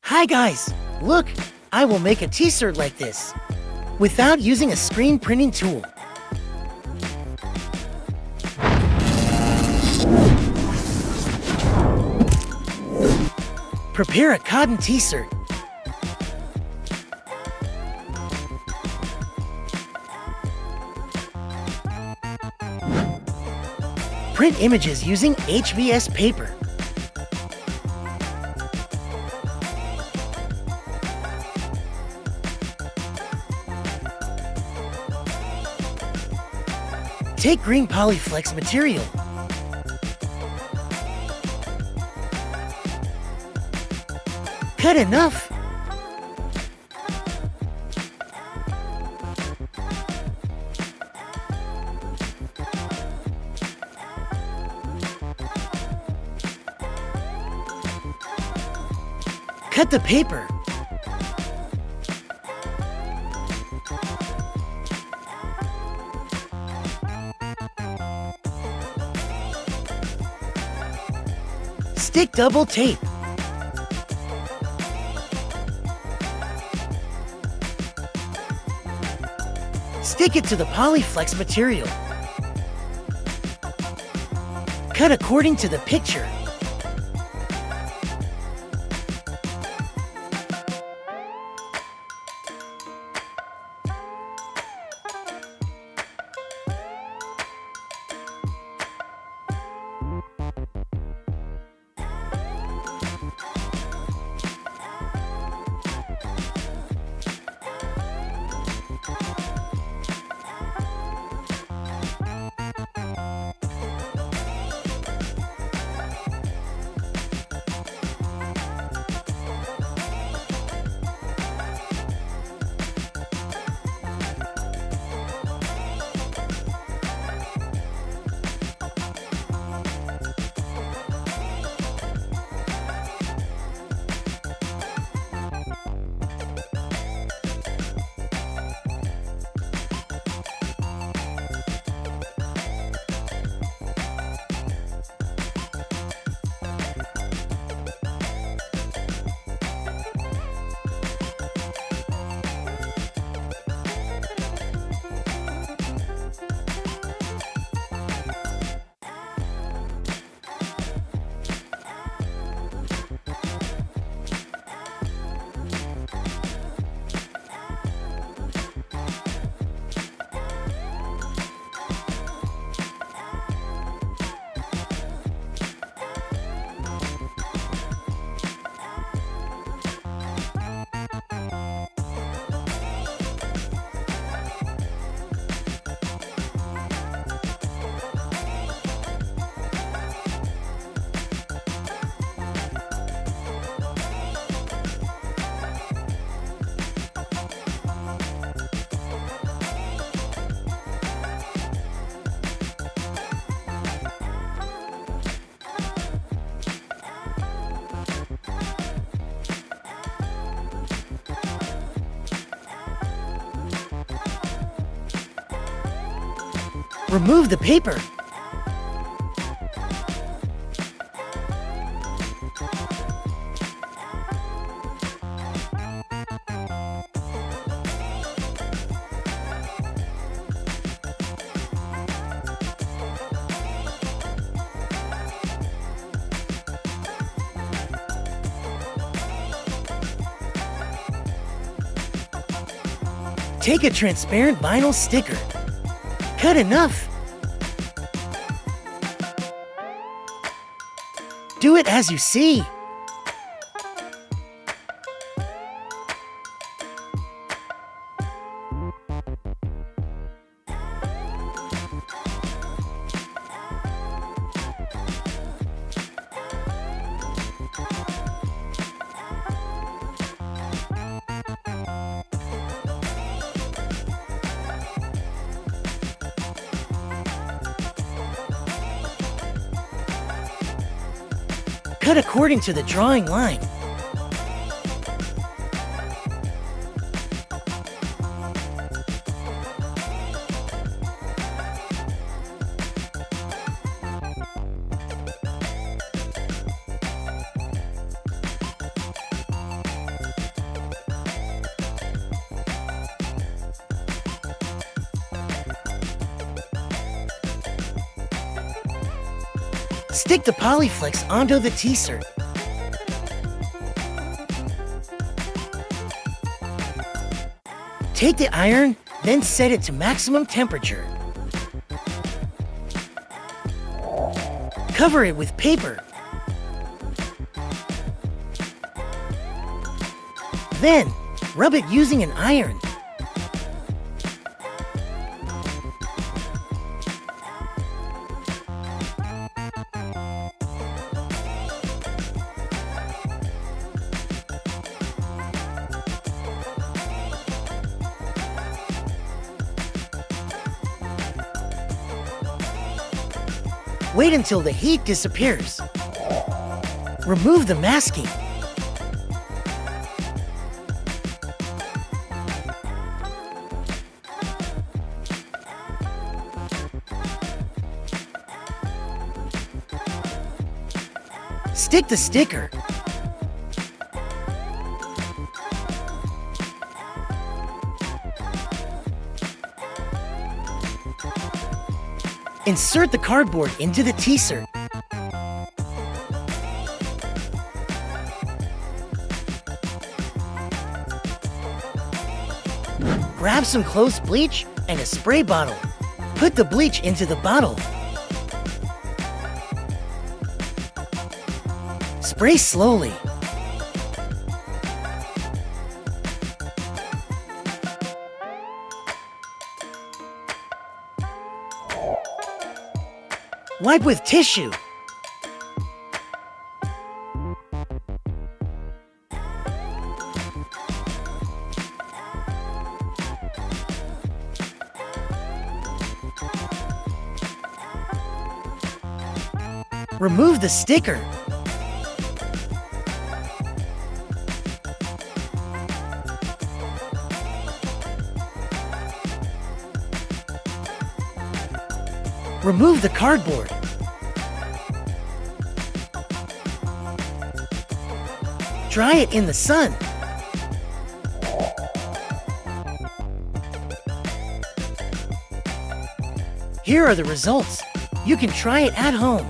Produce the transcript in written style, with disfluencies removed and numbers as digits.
Hi guys, look, I will make a t-shirt like this without using a screen printing tool. Prepare a cotton t-shirt. Print images using HVS paper. Take green POLYFLEX material. Cut enough. Cut the paper. Stick double tape. Stick it to the POLYFLEX material. Cut according to the picture. Remove the paper. Take a transparent vinyl sticker. Cut enough. Do it as you see. Cut according to the drawing line. Stick the POLYFLEX onto the t-shirt. Take the iron, then set it to maximum temperature. Cover it with paper. Then, rub it using an iron. Wait until the heat disappears. Remove the masking. Stick the sticker. Insert the cardboard into the t-shirt. Grab some close bleach and a spray bottle. Put the bleach into the bottle. Spray slowly. Wipe with tissue. Remove the sticker. Remove the cardboard. Dry it in the sun. Here are the results. You can try it at home.